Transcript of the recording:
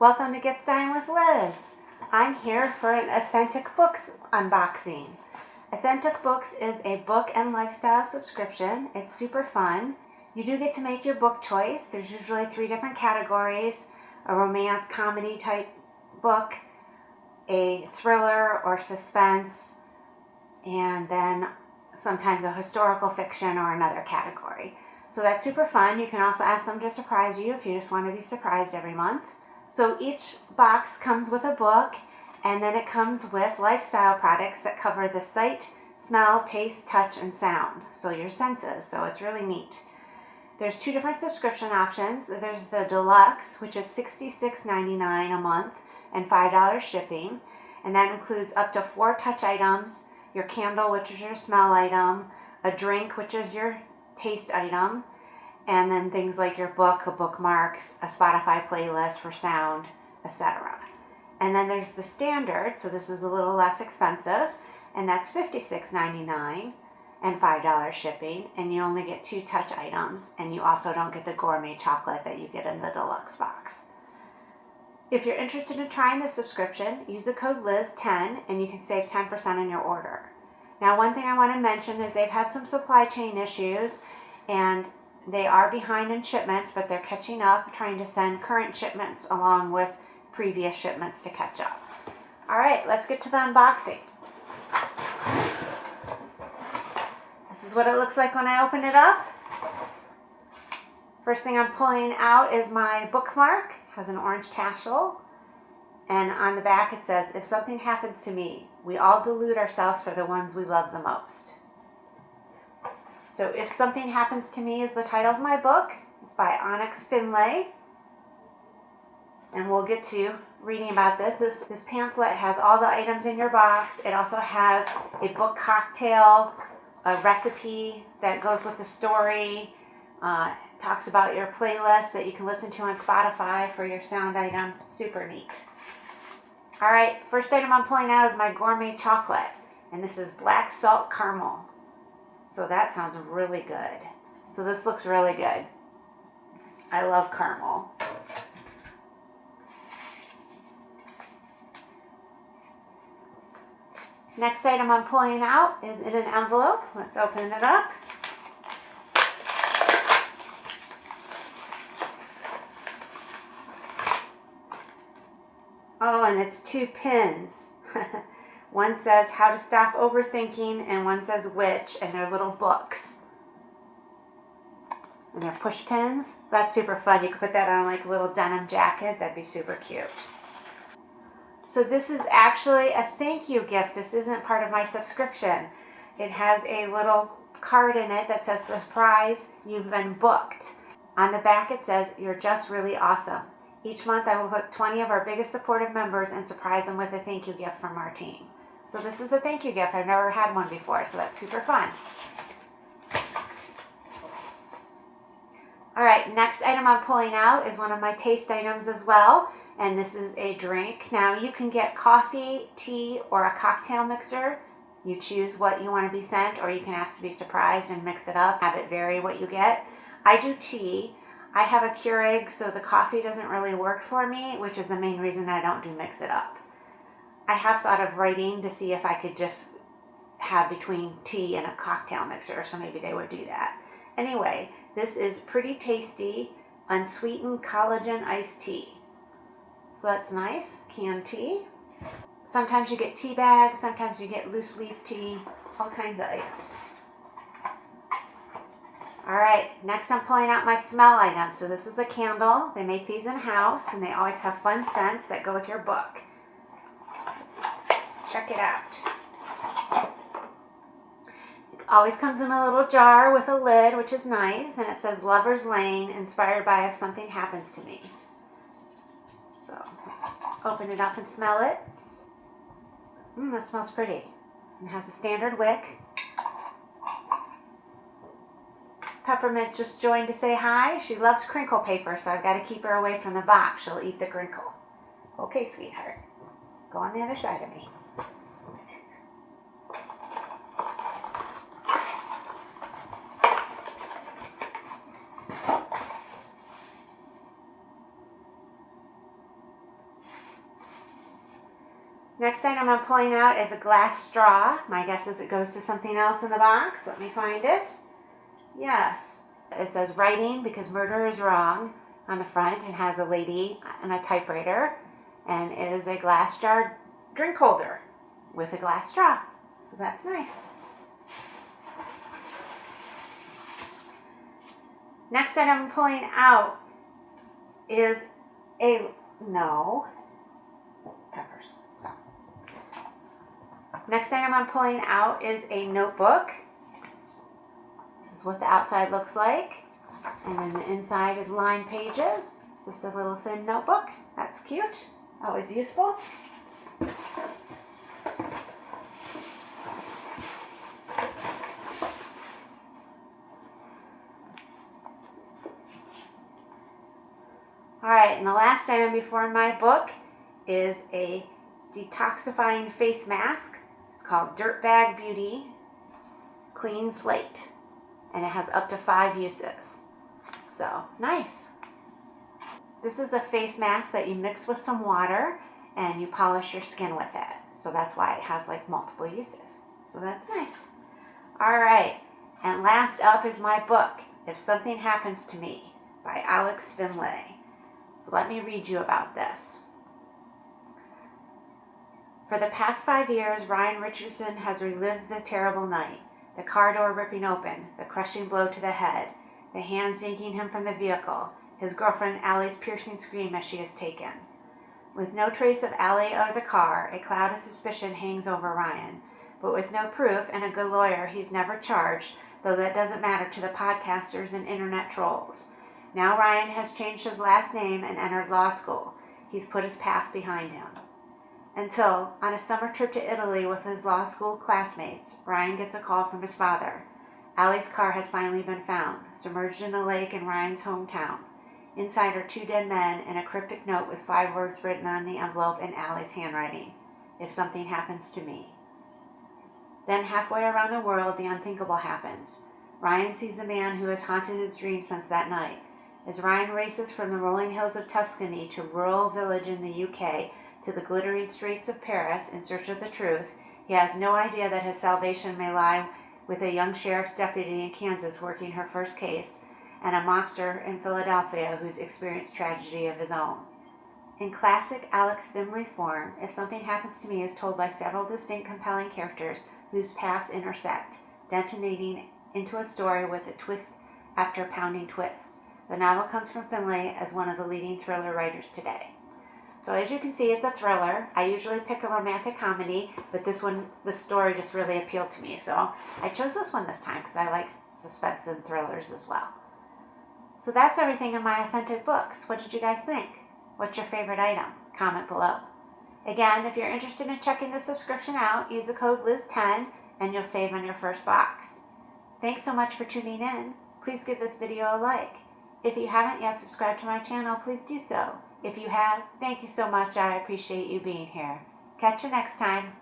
Welcome to Get Styling with Liz. I'm here for an Authentic Books unboxing. Authentic Books is a book and lifestyle subscription. It's super fun. You do get to make your book choice. There's usually 3 different categories: a romance, comedy type book, a thriller or suspense, and then sometimes a historical fiction or another category. So that's super fun. You can also ask them to surprise you if you just want to be surprised every month. So each box comes with a book, and then it comes with lifestyle products that cover the sight, smell, taste, touch, and sound. So your senses. So it's really neat. There's 2 different subscription options. There's the deluxe, which is $66.99 a month and $5 shipping. And that includes up to 4 touch items, your candle, which is your smell item, a drink, which is your taste item, and then things like your book, a bookmark, a Spotify playlist for sound, etc. And then there's the standard, so this is a little less expensive, and that's $56.99 and $5 shipping, and you only get 2 touch items, and you also don't get the gourmet chocolate that you get in the deluxe box. If you're interested in trying the subscription, use the code LIZ10 and you can save 10% on your order. Now, one thing I want to mention is they've had some supply chain issues, and they are behind in shipments, but they're catching up, trying to send current shipments along with previous shipments to catch up. All right, let's get to the unboxing. This is what it looks like when I open it up. First thing I'm pulling out is my bookmark. It has an orange tassel, and on the back it says, "If something happens to me, we all delude ourselves for the ones we love the most." So If Something Happens to Me is the title of my book. It's by Onyx Finlay. And we'll get to reading about this. This pamphlet has all the items in your box. It also has a book cocktail, a recipe that goes with the story. Talks about your playlist that you can listen to on Spotify for your sound item. Super neat. All right, first item I'm pulling out is my gourmet chocolate. And this is black salt caramel. So that sounds really good. So this looks really good. I love caramel. Next item I'm pulling out is in an envelope. Let's open it up. Oh, and it's 2 pins. One says How to Stop Overthinking, and one says Which, and they're little books. And they're push pins. That's super fun. You could put that on like a little denim jacket. That'd be super cute. So this is actually a thank you gift. This isn't part of my subscription. It has a little card in it that says, "Surprise, you've been booked." On the back it says, "You're just really awesome. Each month I will pick 20 of our biggest supportive members and surprise them with a thank you gift from our team." So this is a thank you gift. I've never had one before, so that's super fun. All right, next item I'm pulling out is one of my taste items as well, and this is a drink. Now you can get coffee, tea, or a cocktail mixer. You choose what you want to be sent, or you can ask to be surprised and mix it up, have it vary what you get. I do tea. I have a Keurig, so the coffee doesn't really work for me, which is the main reason I don't do mix it up. I have thought of writing to see if I could just have between tea and a cocktail mixer, so maybe they would do that. Anyway, this is pretty tasty, unsweetened collagen iced tea. So that's nice, canned tea. Sometimes you get tea bags, sometimes you get loose leaf tea, all kinds of items. All right, next I'm pulling out my smell item. So this is a candle. They make these in-house, and they always have fun scents that go with your book. Let's check it out. It always comes in a little jar with a lid, which is nice, and it says Lover's Lane, inspired by If Something Happens to Me. So let's open it up and smell it. That smells pretty. It has a standard wick. Peppermint just joined to say hi. She loves crinkle paper, so I've got to keep her away from the box. She'll eat the crinkle. Okay, sweetheart. Go on the other side of me. Next item I'm pulling out is a glass straw. My guess is it goes to something else in the box. Let me find it. Yes. It says writing because murder is wrong on the front. It has a lady and a typewriter. And it is a glass jar drink holder with a glass straw. So that's nice. Next item I'm pulling out is peppers. So. Next item I'm pulling out is a notebook. This is what the outside looks like. And then the inside is lined pages. It's just a little thin notebook. That's cute. Always useful. Alright, and the last item before my book is a detoxifying face mask. It's called Dirtbag Beauty Clean Slate. And it has up to 5 uses. So, nice. This is a face mask that you mix with some water and you polish your skin with it. So that's why it has like multiple uses. So that's nice. Alright, and last up is my book, If Something Happens to Me, by Alex Finlay. So let me read you about this. For the past 5 years, Ryan Richardson has relived the terrible night, the car door ripping open, the crushing blow to the head, the hands yanking him from the vehicle, his girlfriend Allie's piercing scream as she is taken. With no trace of Allie or the car, a cloud of suspicion hangs over Ryan. But with no proof and a good lawyer, he's never charged, though that doesn't matter to the podcasters and internet trolls. Now Ryan has changed his last name and entered law school. He's put his past behind him. Until, on a summer trip to Italy with his law school classmates, Ryan gets a call from his father. Allie's car has finally been found, submerged in a lake in Ryan's hometown. Inside are 2 dead men and a cryptic note with 5 words written on the envelope in Allie's handwriting. If something happens to me. Then halfway around the world, the unthinkable happens. Ryan sees a man who has haunted his dreams since that night. As Ryan races from the rolling hills of Tuscany to a rural village in the UK to the glittering streets of Paris in search of the truth, he has no idea that his salvation may lie with a young sheriff's deputy in Kansas working her first case, and a mobster in Philadelphia who's experienced tragedy of his own. In classic Alex Finlay form, If Something Happens to Me is told by several distinct compelling characters whose paths intersect, detonating into a story with a twist after a pounding twist. The novel comes from Finlay as one of the leading thriller writers today. So as you can see, it's a thriller. I usually pick a romantic comedy, but this story just really appealed to me. So I chose this one this time because I like suspense and thrillers as well. So that's everything in my authentic books. What did you guys think? What's your favorite item? Comment below. Again, if you're interested in checking the subscription out, use the code Liz10 and you'll save on your first box. Thanks so much for tuning in. Please give this video a like. If you haven't yet subscribed to my channel, please do so. If you have, thank you so much. I appreciate you being here. Catch you next time.